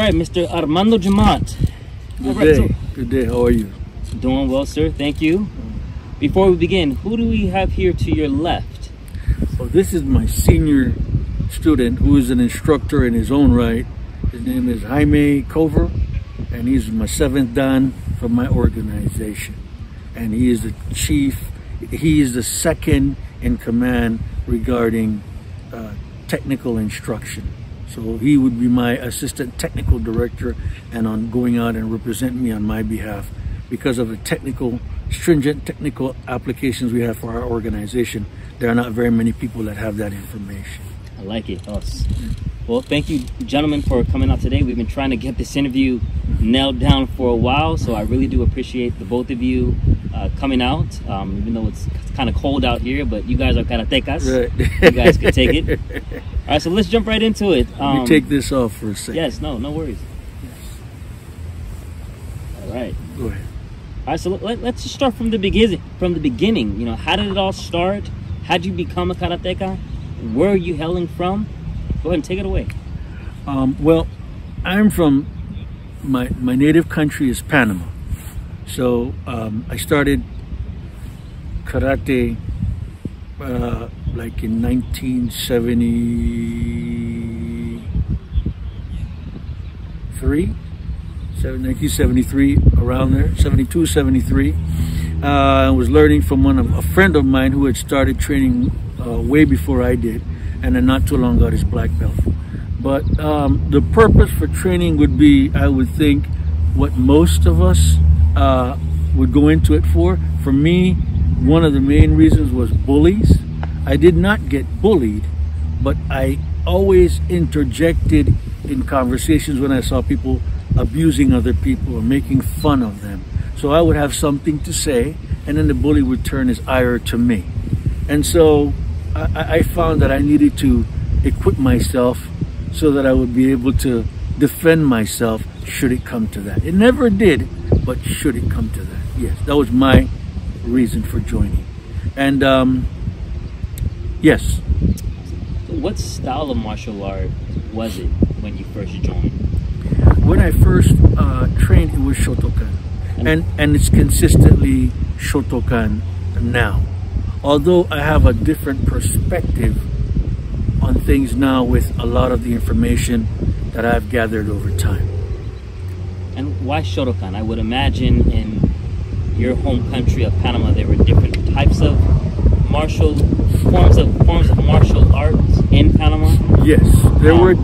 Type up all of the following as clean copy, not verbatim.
right, Mr. Armando Jemmott. Good day. Good day. How are you? Doing well, sir. Thank you. Before we begin, who do we have here to your left? Well, this is my senior student who is an instructor in his own right. His name is Jaime Cover, and he's my 7th Dan from my organization. And he is the chief, he is the second in command regarding technical instruction. So he would be my assistant technical director and on going out and represent me on my behalf because of the stringent technical applications we have for our organization. There are not very many people that have that information. I like it. Well, thank you, gentlemen, for coming out today. We've been trying to get this interview nailed down for a while, so I really do appreciate the both of you coming out, even though it's kind of cold out here, but you guys are Karatekas. Right. You guys can take it. All right, so let's jump right into it. Let me take this off for a second. Yes, no worries. Yes. All right. Go ahead. All right, so let's just start from the beginning. You know, how did it all start? How did you become a Karateka? Where are you hailing from? Go ahead and take it away. Well, I'm from, my native country is Panama. So I started karate like in 1973, around there, 72, 73. I was learning from a friend of mine who had started training way before I did, and then not too long got his black belt. But the purpose for training would be, I would think, what most of us would go into it for. For me, one of the main reasons was bullies. I did not get bullied, but I always interjected in conversations when I saw people abusing other people or making fun of them. So I would have something to say, and then the bully would turn his ire to me. And so I found that I needed to equip myself so that I would be able to defend myself should it come to that. It never did, but should it come to that, yes. That was my reason for joining. And yes. So what style of martial art was it when you first joined? When I first trained, it was Shotokan. And it's consistently Shotokan now. Although I have a different perspective on things now with a lot of the information that I've gathered over time. And why Shotokan? I would imagine in your home country of Panama there were different types of forms of martial arts in Panama. Yes, there were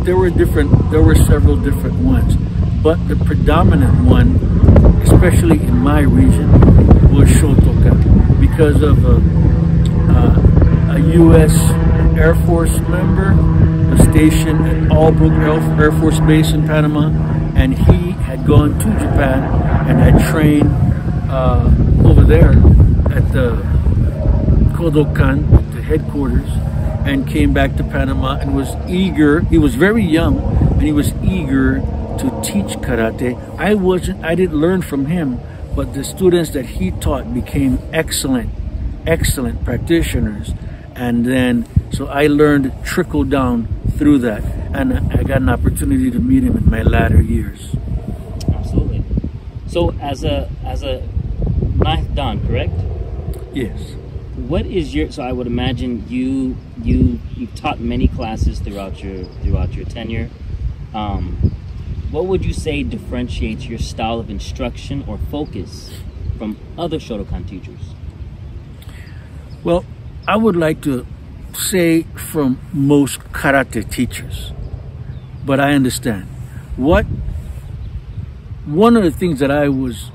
several different ones, but the predominant one, especially in my region, was Shotokan because of a U.S. Air Force member stationed at Albrook Air Force Base in Panama, and he had gone to Japan and had trained over there at the Kodokan, the headquarters, and came back to Panama and was eager. He was very young, and he was eager to teach karate. I didn't learn from him, but the students that he taught became excellent practitioners. And then, so I learned trickle down through that, and I got an opportunity to meet him in my latter years. Absolutely. So as a 9th Dan, correct? Yes. What is so I would imagine you've taught many classes throughout your tenure. What would you say differentiates your style of instruction or focus from other Shotokan teachers? Well, I would like to say from most karate teachers, but I understand. One of the things that I was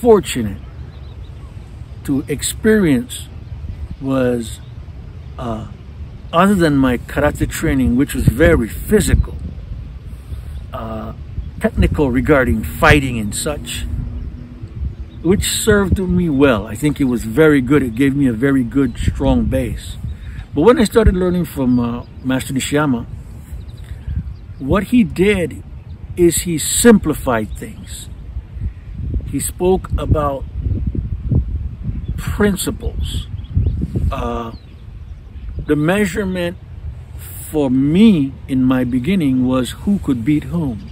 fortunate to experience was, other than my karate training, which was very physical, technical regarding fighting and such, which served me well. I think it was very good. It gave me a very good, strong base. But when I started learning from Master Nishiyama, what he did is he simplified things. He spoke about principles, the measurement for me in my beginning was who could beat whom.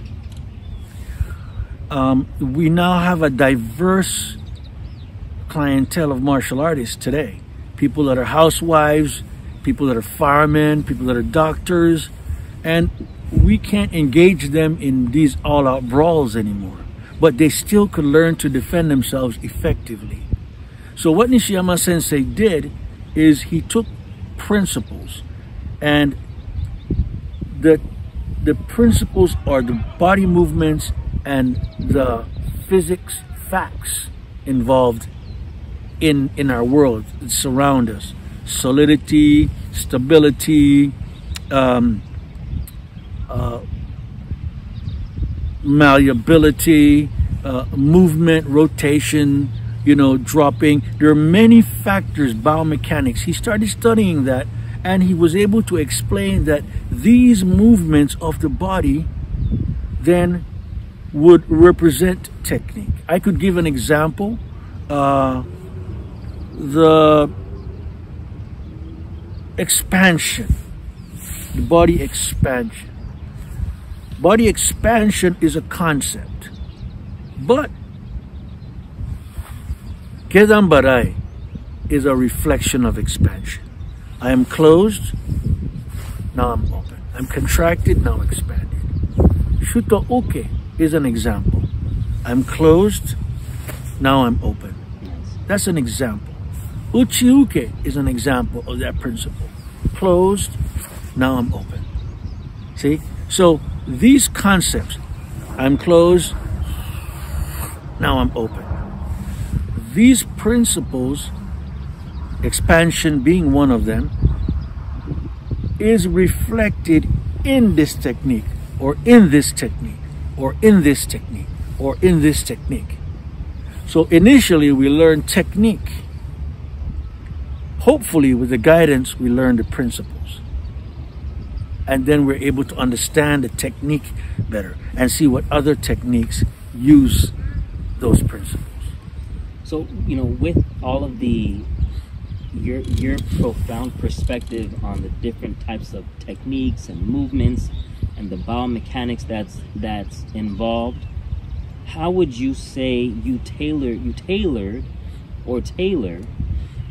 We now have a diverse clientele of martial artists today. People that are housewives, people that are firemen, people that are doctors, and we can't engage them in these all-out brawls anymore. But they still could learn to defend themselves effectively. So what Nishiyama Sensei did is he took principles, and the principles are the body movements and the physics facts involved in our world that surround us. Solidity, stability, malleability, movement, rotation, dropping. There are many factors, biomechanics. He started studying that, and he was able to explain that these movements of the body then would represent technique. I could give an example. The expansion, the body expansion. Body expansion is a concept, but Kedambarai is a reflection of expansion. I am closed, now I'm open. I'm contracted, now expanded. Shuto-uke is an example. I'm closed, now I'm open. That's an example. Uchi-uke is an example of that principle. Closed, now I'm open. See? So these concepts, I'm closed, now I'm open. These principles, expansion being one of them, is reflected in this technique, or in this technique, or in this technique, or in this technique. So initially we learn technique. Hopefully with the guidance we learn the principles. And then we're able to understand the technique better and see what other techniques use those principles. So, with all of your profound perspective on the different types of techniques and movements and the biomechanics that's involved, how would you say you tailor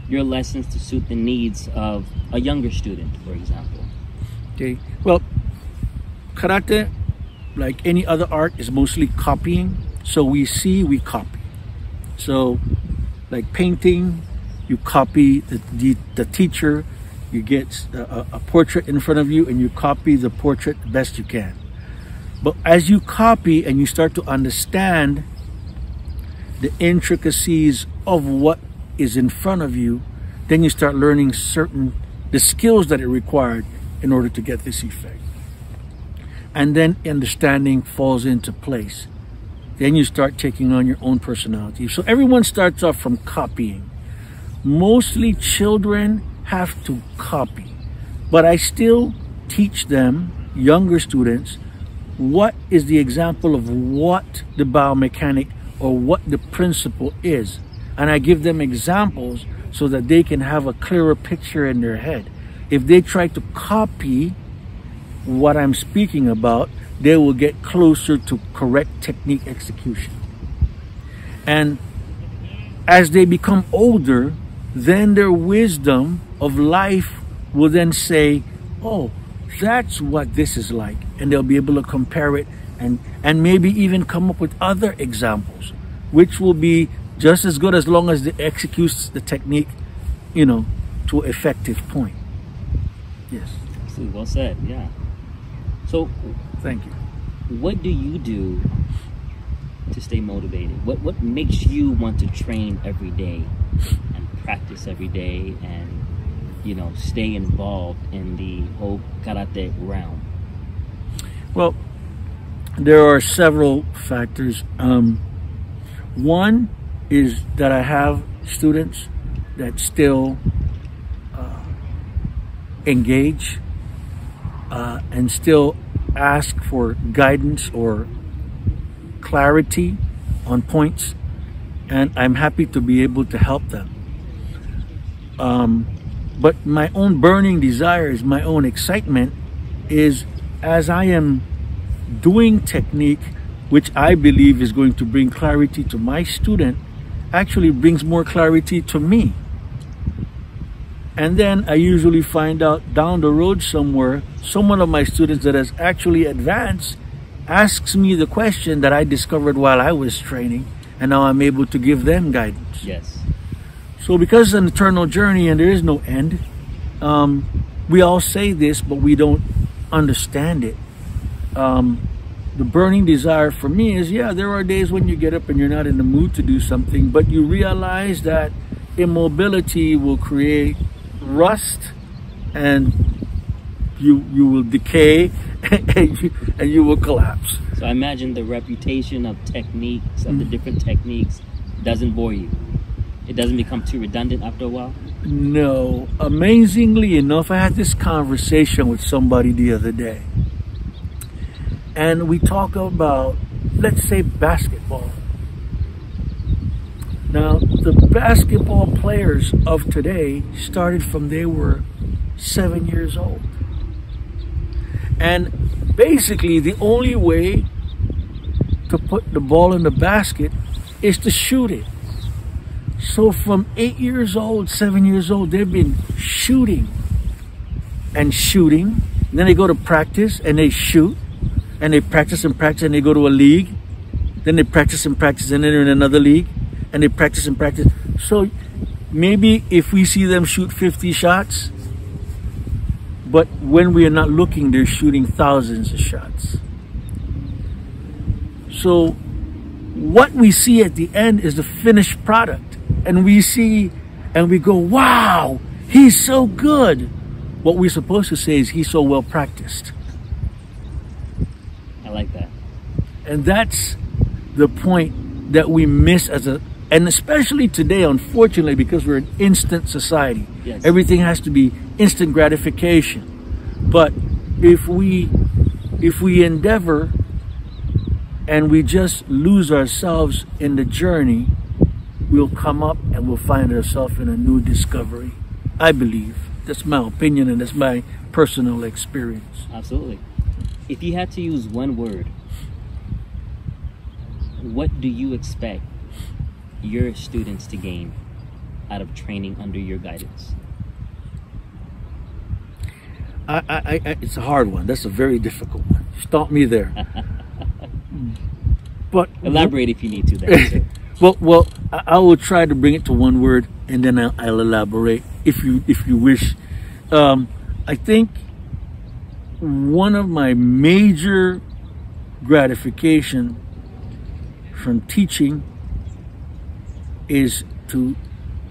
your lessons to suit the needs of a younger student, for example? Okay. Well, karate, like any other art, is mostly copying. So we see, we copy. So, like painting, you copy the teacher. You get a portrait in front of you, and you copy the portrait the best you can. But as you copy and you start to understand the intricacies of what is in front of you, then you start learning the skills that it required in order to get this effect. And then understanding falls into place. Then you start taking on your own personality. So everyone starts off from copying. Mostly children have to copy. But I still teach them, younger students, what is the example of what the biomechanic or what the principle is. And I give them examples so that they can have a clearer picture in their head. If they try to copy what I'm speaking about, they will get closer to correct technique execution. And as they become older, then their wisdom of life will then say, oh, that's what this is like. And they'll be able to compare it and maybe even come up with other examples, which will be just as good as long as they execute the technique, to effective point. Yes. Absolutely. Well said. Yeah. So, thank you. What do you do to stay motivated? What makes you want to train every day and practice every day and stay involved in the whole karate realm? Well, there are several factors. One is that I have students that still engage and still ask for guidance or clarity on points, and I'm happy to be able to help them. But my own burning desires, my own excitement is as I am doing technique, which I believe is going to bring clarity to my student, actually brings more clarity to me. And then I usually find out down the road somewhere, someone of my students that has actually advanced asks me the question that I discovered while I was training, and now I'm able to give them guidance. Yes. So because it's an eternal journey and there is no end, we all say this, but we don't understand it. The burning desire for me is, yeah, there are days when you get up and you're not in the mood to do something, but you realize that immobility will create rust, and you will decay, and you will collapse. So I imagine the reputation of techniques, of the different techniques, doesn't bore you. It doesn't become too redundant after a while? No. Amazingly enough, I had this conversation with somebody the other day. And we talk about, let's say, basketball. Now, the basketball players of today started from they were 7 years old. And basically, the only way to put the ball in the basket is to shoot it. So from 8 years old, 7 years old, they've been shooting and shooting. And then they go to practice and they shoot. And they practice and practice and they go to a league. Then they practice and practice and then they're in another league. And they practice and practice. So maybe if we see them shoot 50 shots, but when we are not looking, they're shooting thousands of shots. So what we see at the end is the finished product. And we see and we go, wow, he's so good. What we're supposed to say is he's so well practiced. I like that. And that's the point that we miss and especially today, unfortunately, because we're an instant society. Yes. Everything has to be instant gratification. But if we endeavor and we just lose ourselves in the journey, we'll come up and we'll find ourselves in a new discovery. I believe. That's my opinion and that's my personal experience. Absolutely. If you had to use one word, what do you expect your students to gain out of training under your guidance? It's a hard one. That's a very difficult one. Stop me there. But elaborate if you need to. There. well, I will try to bring it to one word, and then I'll elaborate if you wish. I think one of my major gratification from teaching is to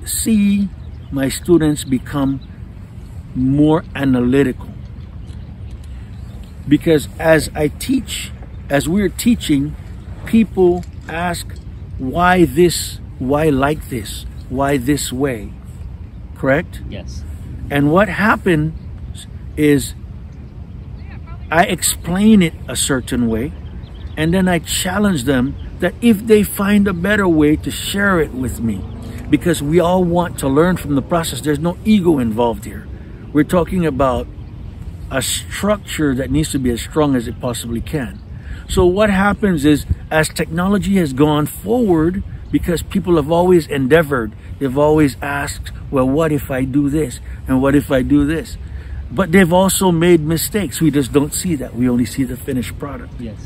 see my students become more analytical. Because as we're teaching, people ask, why this, why like this, why this way, correct? Yes. And what happens is I explain it a certain way, and then I challenge them that if they find a better way to share it with me, because we all want to learn from the process. There's no ego involved here. We're talking about a structure that needs to be as strong as it possibly can. So what happens is, as technology has gone forward, because people have always endeavored, they've always asked, well, what if I do this? And what if I do this? But they've also made mistakes. We just don't see that. We only see the finished product. Yes.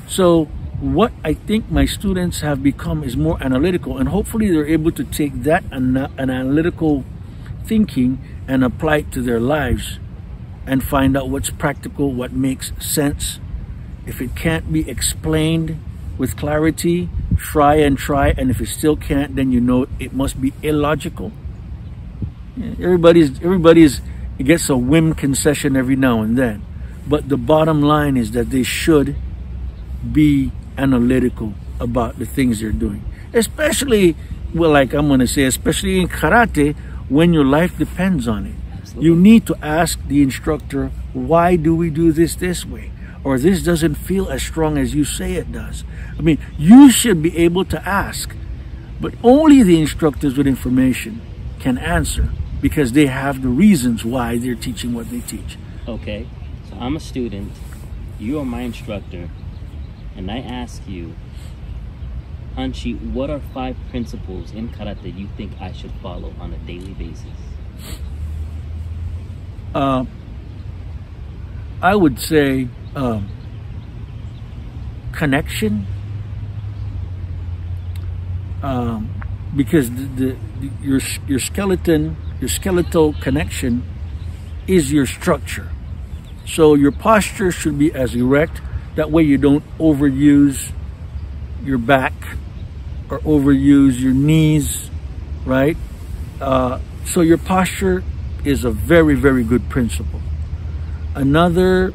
So what I think my students have become is more analytical, and hopefully they're able to take that analytical thinking and apply it to their lives and find out what's practical, what makes sense. If it can't be explained with clarity, try, and if it still can't, then you know it must be illogical. Everybody's gets a whim concession every now and then, but the bottom line is that they should be analytical about the things they're doing, especially, well, like I'm going to say, especially in karate, when your life depends on it. Absolutely. You need to ask the instructor, why do we do this way? Or this doesn't feel as strong as you say it does. I mean, you should be able to ask, but only the instructors with information can answer, because they have the reasons why they're teaching what they teach. Okay. So I'm a student, you are my instructor, and I ask you, Hanshi, what are 5 principles in karate you think I should follow on a daily basis? I would say connection, because your skeletal connection is your structure. So your posture should be as erect. That way you don't overuse your back or overuse your knees, right? So your posture is a very, very good principle. Another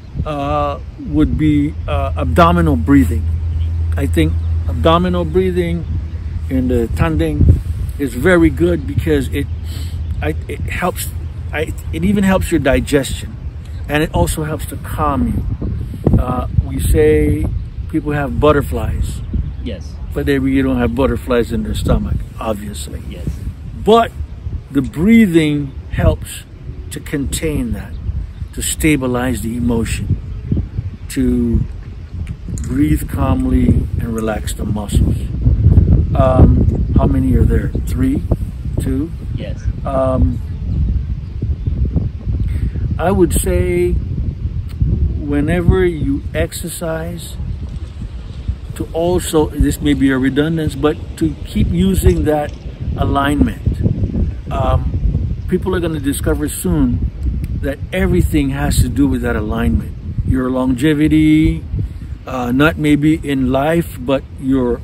would be abdominal breathing. I think abdominal breathing in the tanding is very good because it helps. It even helps your digestion, and it also helps to calm you. We say people have butterflies. Yes. But they really don't have butterflies in their stomach, obviously. Yes. But the breathing helps to contain that, to stabilize the emotion, to breathe calmly and relax the muscles. How many are there? 3? 2? Yes. I would say whenever you exercise, to also, this may be a redundance, but to keep using that alignment. People are going to discover soon that everything has to do with that alignment. Your longevity, not maybe in life, but your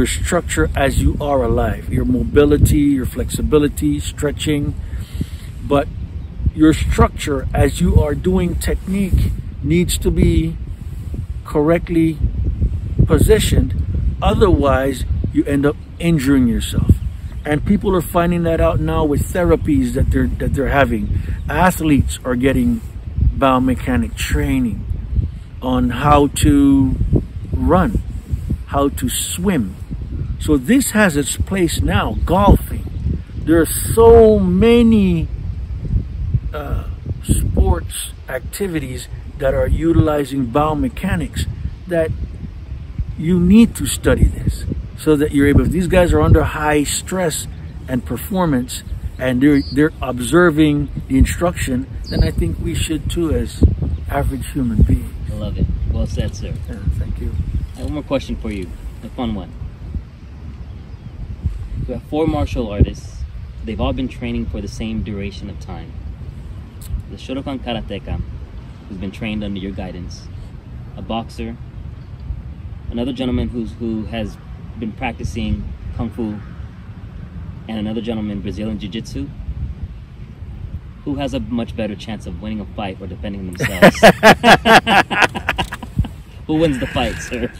structure as you are alive. Your mobility, your flexibility, stretching. But your structure as you are doing technique needs to be correctly positioned. Otherwise, you end up injuring yourself. And people are finding that out now with therapies that they're having. Athletes are getting biomechanic training on how to run, how to swim. So this has its place now. Golfing. There are so many sports activities that are utilizing biomechanics that you need to study this so that you're able, if these guys are under high stress and performance and they're observing the instruction, then I think we should too as average human beings. I love it. Well said, sir. Yeah, thank you. I have one more question for you, a fun one. We have 4 martial artists. They've all been training for the same duration of time. The Shotokan Karateka, who's been trained under your guidance, a boxer, another gentleman who has been practicing Kung Fu, and another gentleman, Brazilian Jiu-Jitsu. Who has a much better chance of winning a fight or defending themselves? Who wins the fight, sir?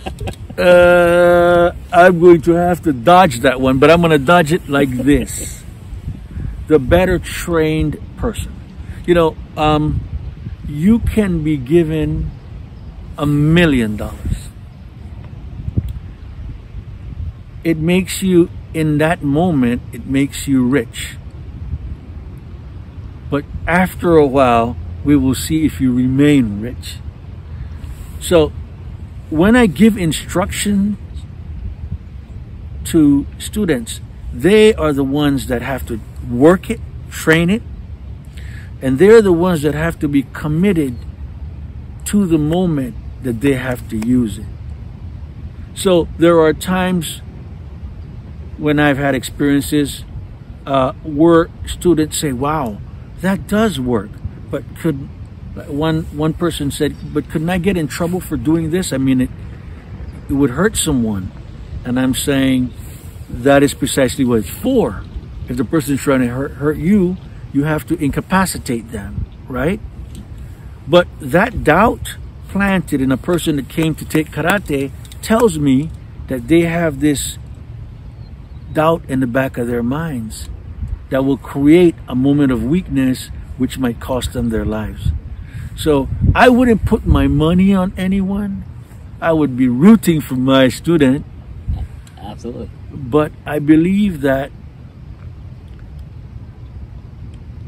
I'm going to have to dodge that one, but I'm going to dodge it like this. The better trained person. You know, you can be given $1 million. It makes you, in that moment, it makes you rich. But after a while, we will see if you remain rich. So, when I give instruction to students, they are the ones that have to work it, train it, and they're the ones that have to be committed to the moment that they have to use it. So there are times when I've had experiences where students say, wow, that does work, but could, one person said, but couldn't I get in trouble for doing this? I mean, it would hurt someone. And I'm saying that is precisely what it's for. If the person is trying to hurt you, you have to incapacitate them, right? But that doubt planted in a person that came to take karate tells me that they have this doubt in the back of their minds that will create a moment of weakness which might cost them their lives. So I wouldn't put my money on anyone. I would be rooting for my student. Absolutely. But I believe that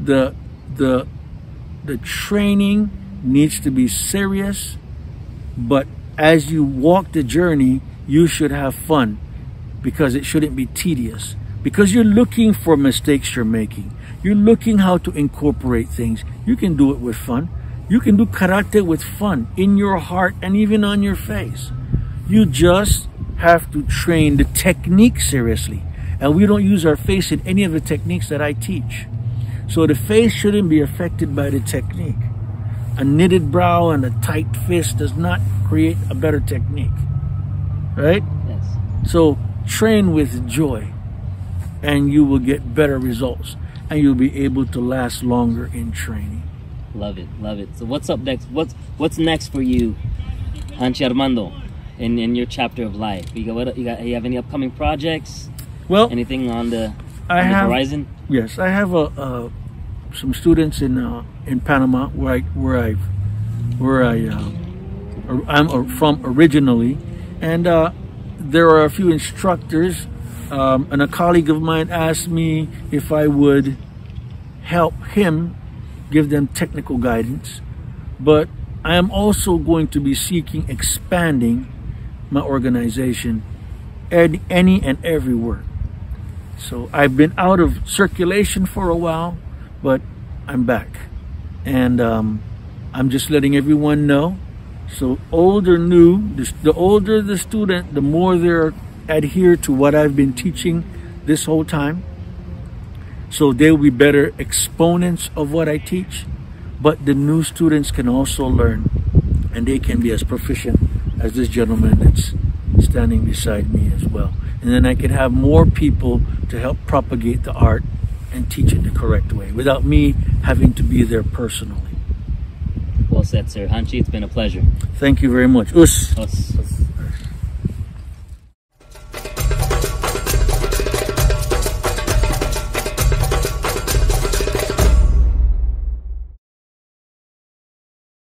the training needs to be serious, but as you walk the journey, you should have fun, because it shouldn't be tedious. Because you're looking for mistakes you're making. You're looking how to incorporate things. You can do it with fun. You can do karate with fun in your heart and even on your face. You just have to train the technique seriously. And we don't use our face in any of the techniques that I teach. So the face shouldn't be affected by the technique. A knitted brow and a tight fist does not create a better technique. Right? Yes. So train with joy, and you will get better results, and you'll be able to last longer in training. Love it, love it. So what's up next? What's next for you, Hanshi Armando, in your chapter of life? You have any upcoming projects? Well, anything on the horizon? Yes, I have some students in Panama where I'm from originally, and there are a few instructors, and a colleague of mine asked me if I would help him give them technical guidance. But I am also going to be expanding my organization any and everywhere. So I've been out of circulation for a while, but I'm back, and I'm just letting everyone know. So old or new, the older the student, the more they're adhere to what I've been teaching this whole time. So they will be better exponents of what I teach. But the new students can also learn, and they can be as proficient as this gentleman that's standing beside me as well. And then I can have more people to help propagate the art and teach it the correct way without me having to be there personally. Well said, sir. Hanshi, it's been a pleasure. Thank you very much. Us. Us.